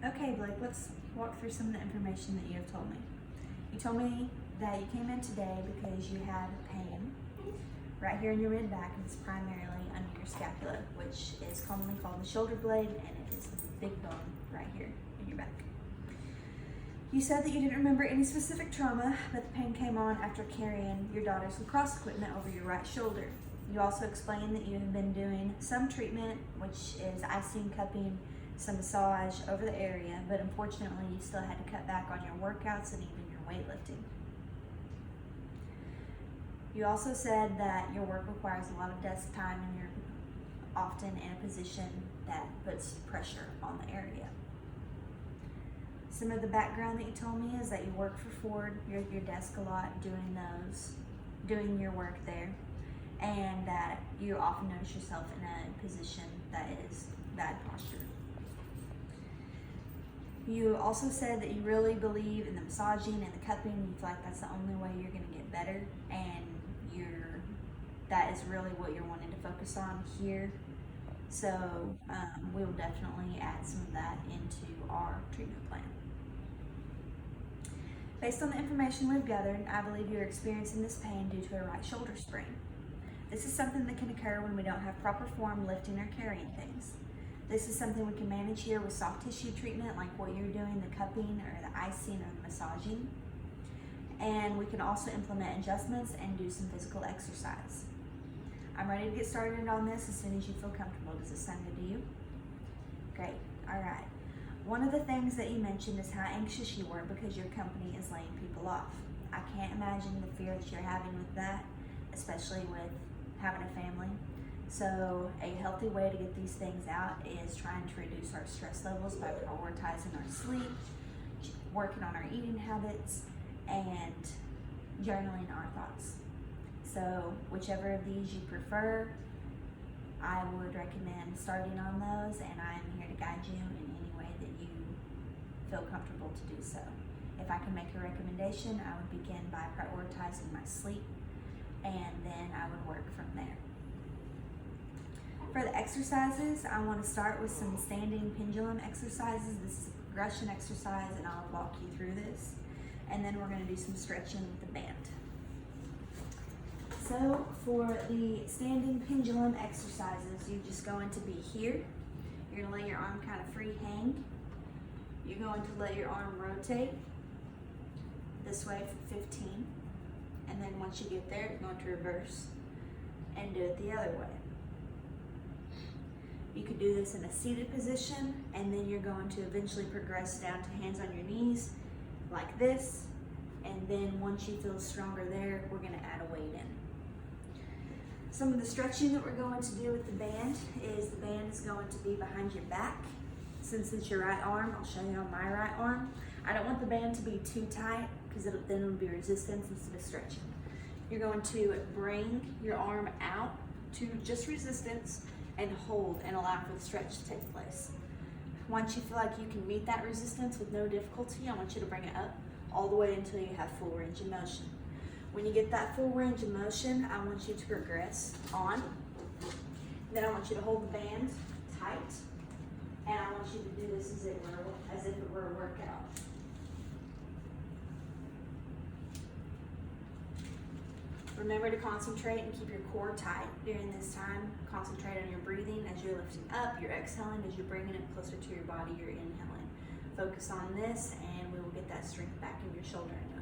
Okay, Blake, let's walk through some of the information that you have told me. You told me that you came in today because you had pain right here in your mid back, and it's primarily under your scapula, which is commonly called the shoulder blade, and it is the big bone right here in your back. You said that you didn't remember any specific trauma, but the pain came on after carrying your daughter's lacrosse equipment over your right shoulder. You also explained that you have been doing some treatment, which is icing, cupping, some massage over the area, but unfortunately you still had to cut back on your workouts and even your weightlifting. You also said that your work requires a lot of desk time and you're often in a position that puts pressure on the area. Some of the background that you told me is that you work for Ford, you're at your desk a lot doing your work there, and that you often notice yourself in a position that is bad posture. You also said that you really believe in the massaging and the cupping. You feel like that's the only way you're going to get better, and that is really what you're wanting to focus on here. So we will definitely add some of that into our treatment plan. Based on the information we've gathered, I believe you're experiencing this pain due to a right shoulder sprain. This is something that can occur when we don't have proper form lifting or carrying things. This is something we can manage here with soft tissue treatment like what you're doing, the cupping or the icing or the massaging. And we can also implement adjustments and do some physical exercise. I'm ready to get started on this as soon as you feel comfortable. Does it sound good to you? Great, all right. One of the things that you mentioned is how anxious you were because your company is laying people off. I can't imagine the fear that you're having with that, especially with having a family. So a healthy way to get these things out is trying to reduce our stress levels by prioritizing our sleep, working on our eating habits, and journaling our thoughts. So whichever of these you prefer, I would recommend starting on those, and I'm here to guide you in any way that you feel comfortable to do so. If I can make a recommendation, I would begin by prioritizing my sleep, and then I would work from there. For the exercises, I want to start with some standing pendulum exercises. This is a progression exercise, and I'll walk you through this. And then we're going to do some stretching with the band. So for the standing pendulum exercises, you're just going to be here. You're going to let your arm kind of free hang. You're going to let your arm rotate this way for 15. And then once you get there, you're going to reverse and do it the other way. You could do this in a seated position, and then you're going to eventually progress down to hands on your knees like this. And then once you feel stronger there, we're going to add a weight in. Some of the stretching that we're going to do with the band is the band is going to be behind your back. Since it's your right arm, I'll show you on my right arm. I don't want the band to be too tight because then it'll be resistance instead of stretching. You're going to bring your arm out to just resistance and hold and allow for the stretch to take place. Once you feel like you can meet that resistance with no difficulty, I want you to bring it up all the way until you have full range of motion. When you get that full range of motion, I want you to progress on. Then I want you to hold the band tight, and I want you to do this as if it were a workout. Remember to concentrate and keep your core tight during this time. Concentrate on your breathing as you're lifting up, you're exhaling, as you're bringing it closer to your body, you're inhaling. Focus on this, and we will get that strength back in your shoulder and